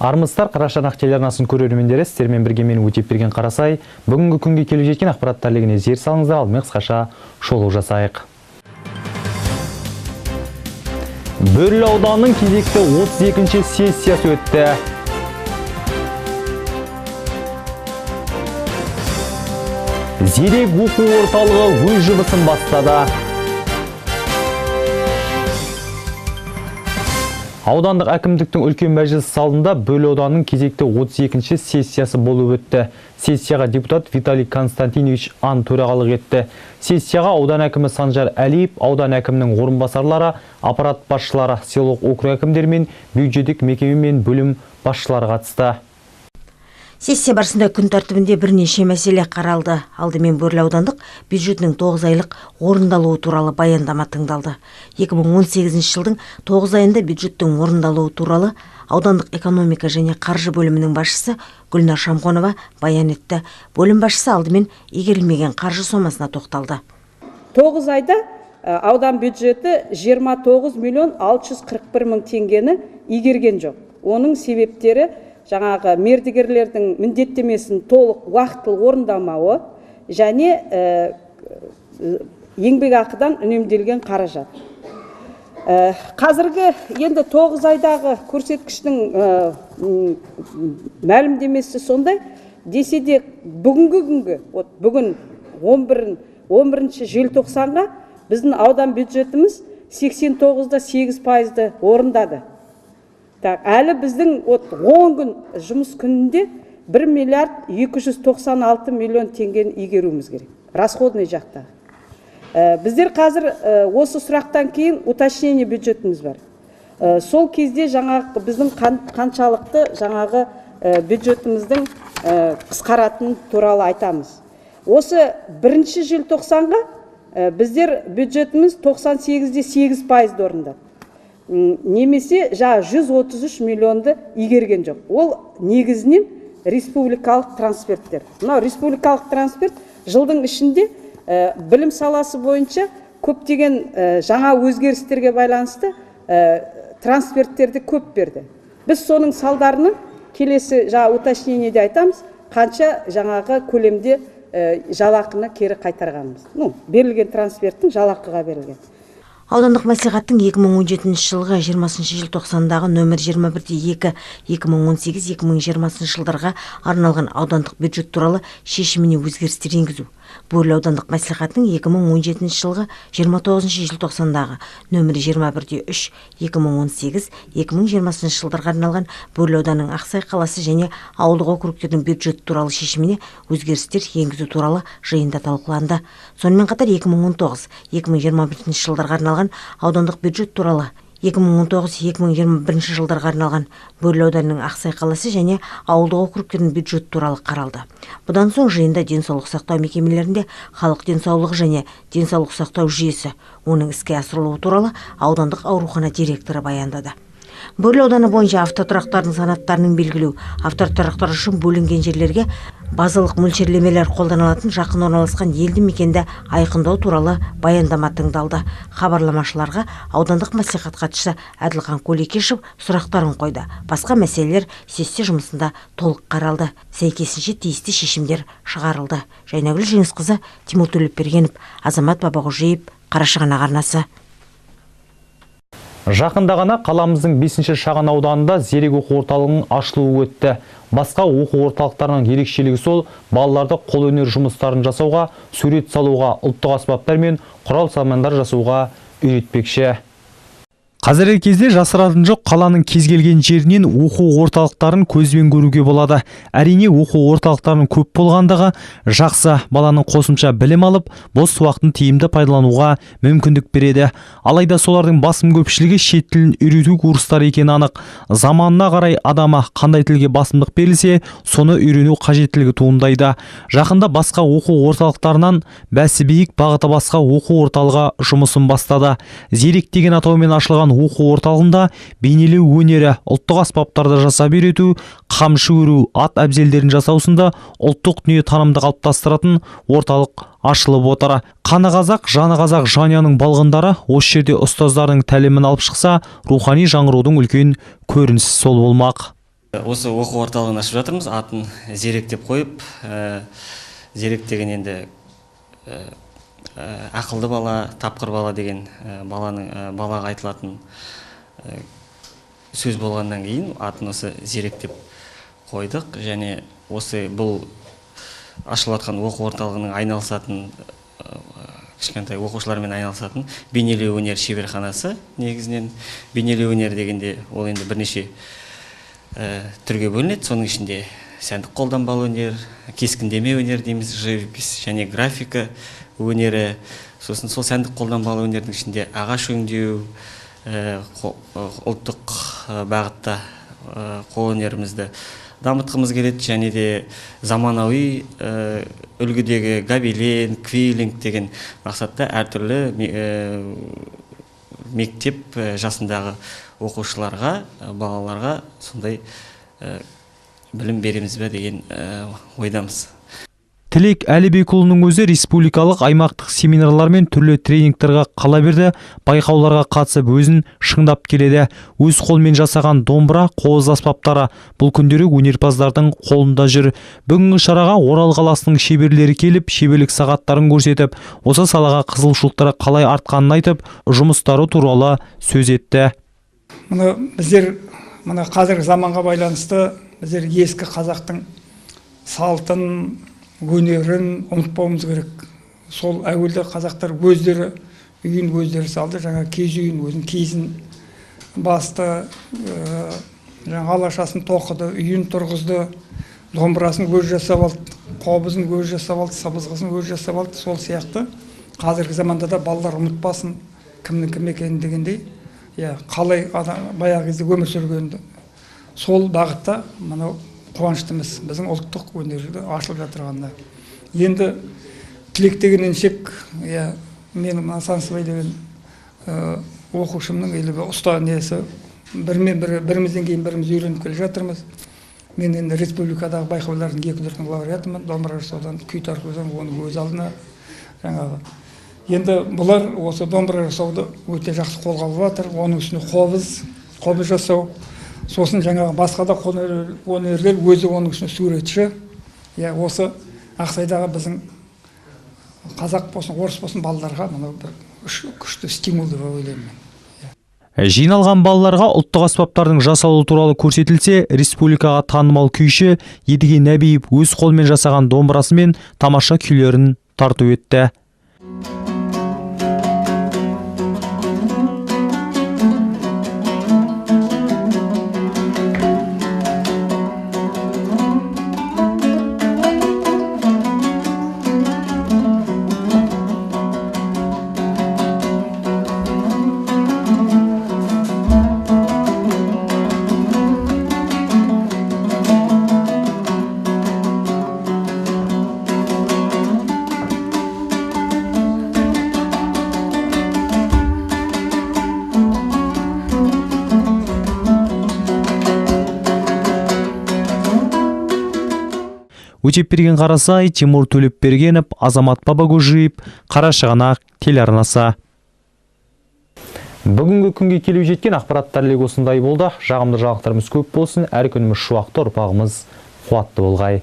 Армысыздар, Қарашанақ телеарнасын көрермендері, сіздермен бірге мен Өтепберген Қарасай. Бүгінгі күнге келіп жеткен ақпараттар легіне зер салыңыздар, ал мен қысқаша шолу жасайық. Бөрлі ауданының кезекті 32-ші сессиясы өтті. Зерек оқу орталығы өз жұмысын бастады. Аудандық әкімдіктің үлкен мәжіліс залында Бөрлі ауданының кезекті 32-ші сессиясы болып өтті. Сессияға депутат Виталий Константинович Ан төрағалық етті. Сессияға аудан әкімі Санжар Әлиев, аудан әкімінің орынбасарлары, аппарат басшылары, селолық округ әкімдері мен бюджеттік мекеме мен бөлім басшылары қатысты. Сессия барысында күн тәртібінде бірнеше мәселе қаралды. Алдымен Бөрлі аудандық бюджетінің 9 айлық орындалуы туралы баяндама тыңдалды. 2018 жылдың 9 айында бюджеттің орындалуы туралы аудандық экономика және қаржы бөлімінің басшысы Гүлнар Шамқонова баян етті. Бөлім басшысы алдымен игерілмеген қаржы сомасына тоқталды. 9 айда аудан бюджеті 29 миллион 641 мың теңгені игерген жоқ. Оның себептері жаңағы мердігерлердің міндеттемесін толық уақытылы орындамауы және еңбекақыдан үнемделген қаражат. Қазіргі енді 9 айдағы көрсеткіштің мәлімдемесі сондай, десе де бүгінгі күнгі, бүгін 11 желтоқсанға біздің аудан бюджетіміз 89,8% орындады. Әлі біздің 10 күн жұмыс күнінде 1 миллиард 296 миллион теңгені игеруіміз керек. Расходный жақта. Біздер қазір осы сұрақтан кейін уточнение бюджетіміз бар. Сол кезде жаңағы біздің қаншалықты жаңағы бюджетіміздің қысқаратын туралы айтамыз. Осы 1 желтоқсанға біздер бюджетіміз 98,8% орындады. Немесе 133 миллионды игерген жоқ. Ол негізінен республикалық трансферттер. Республикалық трансферт жылдың ішінде білім саласы бойынша көптеген жаңа өзгерістерге байланысты трансферттерді көп берді. Біз соның салдарының келесі уточнениеде айтамыз, қанша жаңағы көлемде жалақыны кері қайтарғанымыз. Берілген трансферттің жалақыға берілген. Аудандық мәслихаттың 2017 жылғы 20 желтоқсандағы нөмір 21-2 2018-2020 жылдарға арналған аудандық бюджет туралы шешіміне өзгерістер енгізу. Бөрлі аудандық мәслихаттың 2017 жылғы 29 желтоқсандағы нөмір 21-3 2018-2020 жылдарға арналған Бөрлі ауданының Ақсай қаласы және ауылдық округтердің бюджет туралы шешіміне өзгерістер енгізу туралы жиында талқыланды. Сонымен қатар 2019-2021 жылдарға арналған аудандық бюджет туралы 2019-2021 жылдарға арналған Бөрлі ауданының Ақсай қаласы және ауылдық округтердің бюджет туралы қаралды. Бұдан соң жиында денсаулық сақтау мекемелерінде халық денсаулығы және денсаулық сақтау жүйесі, оның іске асырылуы туралы аудандық аурухана директоры баяндады. Бөрлі ауданы бойынша автотұрақтардың санаттарының белгілеу, автотұрақтар үшін бөлінген жерлерге базалық мөлшерлемелер қолданылатын жақын орналасқан елді мекенді айқындау туралы баяндама тыңдалды. Хабарламашыларға аудандық мәслихат хатшысы Әділхан Көлекешев сұрақтарын қойды. Басқа мәселелер сессия жұмысында толық қаралды. Сәйкесінше тиісті шешімдер шығарылды. Жайнагүл Жеңісқызы, Тимур Төлепбергенов, Азамат Бабақожиев, Қарашығанақ арнасы. Жақында ғана қаламыздың 5-ші шағын ауданында зерек оқу орталығының ашылуы өтті. Басқа оқу орталықтарының ерекшелігі сол, балаларды қолөнер жұмыстарын жасауға, сурет салуға, ұлттық аспаптар мен құрал-саймандар жасауға үйретпекші. Қазіргі кезде жасыратыны жоқ, қаланың кез келген жерінен оқу орталықтарын көзбен көруге болады. Әрине оқу орталықтарының көп болғандығы жақсы, баланың қосымша білім алып, бос уақытын тиімді пайдалануға мүмкіндік береді. Алайда солардың басым көпшілігі шет тілін үйрету курстары екені анық. Заманына қарай адама қандай тілге басымдық берілсе, соны үйрену қажеттілігі туындайды. Жақында басқа оқу орталықтарынан бәсібейік бағыты басқа оқу орталығы жұмысын бастады. Зерек деген атаумен ашылған оқу орталығында бейнелеу өнері, ұлттық аспаптарды жасап үйрету, қамшы өру, ат әбзелдерін жасаусында ұлттық дүние танымды қалыптастыратын орталық ашылып отыр. Қаны қазақ, жаны қазақ жанұяның балғындары осы жерде ұстаздардың тәлімін алып шықса, рухани жаңғырудың үлкен көрінісі сол болмақ. Осы оқу орталығын ашып жатырмыз, атын Зерек деп қойып, Зерек деген енді ақылды бала, тапқыр бала деген балаға айтылатын сөз болғаннан кейін атын осы Зерек деп қойдық. Және осы бұл ашылып жатқан оқу орталығының айналысатын, кішкентай оқушылармен айналысатын бейнелеу өнер шеберханасы. Негізінен бейнелеу өнер дегенде ол енді бірнеше түрге бөлінеді. Соның ішінде сәндік қолданбалы өнер, кескіндеме өнер дейміз, живопись және графика өнері. Сосын сол сәндік қолданбалы өнердің ішінде ағаш өңдеу, ұлттық бағытта қолөнерімізді дамытқымыз келеді. Және де заманауи үлгідегі гобелен, квейлинг деген мақсатта әртүрлі мектеп жасындағы оқушыларға, балаларға сондай білім береміз бе деген ойдамыз. Тілек Әлібекұлының өзі республикалық аймақтық семинарлар мен түрлі тренингтерға қала берді, байқауларға қатысып өзін шыңдап келеді. Өз қолмен жасаған домбыра, қобыз аспаптары бұл күндері өнерпаздардың қолында жүр. Бүгінгі шараға Орал қаласының шеберлері келіп, шеберлік сағаттарын көрсетіп, осы салаға қызығушылықтары қалай артқанын айтып, жұмыстары туралы сөз етті. Біздер қазіргі заманға байланысты біздер ескі қазақтың салтын, өнерін ұмытпауымыз керек. Сол әуелде қазақтар өздері үйін өздері салды, жаңа киіз үйін өзінің киізін басты, жаңа алашасын тоқыды, үйін тұрғызды, домбырасын өз жасап алды, қобызын өз жасап алды, сыбызғысын өз жасап алды. Сол сияқты қазіргі заманда да балалар ұмытпасын кімнің кім екенін дегендей, қалай баяғы кезде өмір сүргенді. Сол бағытта мынау қуаныштымыз, біздің ұлттық өнерді ашылып жатырғанда. Енді тілек дегеннен шек, менің Сансыбай деген оқушымның ұста несі, бірімізден кейін біріміз үйреніп келе жатырмыз. Мен енді республикадағы байқаулардың 2-4 лауреатымын, домбыра жасаудан, күй тартудан, оны өз алдына жаңағы. Енді бұлар осы домбыра жасауды өте жақсы қолға алып жатыр. Оның үстіне қобыз жасау, сосын жаңағы басқа да өнерлер өзі оның үшін суретші. Осы Ақсайдағы біздің қазақ болсын, орыс болсын балаларға мынау бір күшті стимул деп ойлаймын. Жиналған балаларға ұлттық аспаптардың жасалуы туралы көрсетілсе, республикаға танымал күйші Едіге Нәбиев өз қолмен жасаған домбырасымен тамаша күйлерін тарту етті. Өтепберген Қарасай, Тимур Төлепбергенов, Азамат Бабагөжиев, Қарашығанақ телеарнасы. Бүгінгі күнге келіп жеткен ақпараттар легі осындай болды. Жағымды жаңалықтарымыз көп болсын, әр күніміз шуақты, ұрпағымыз қуатты болғай.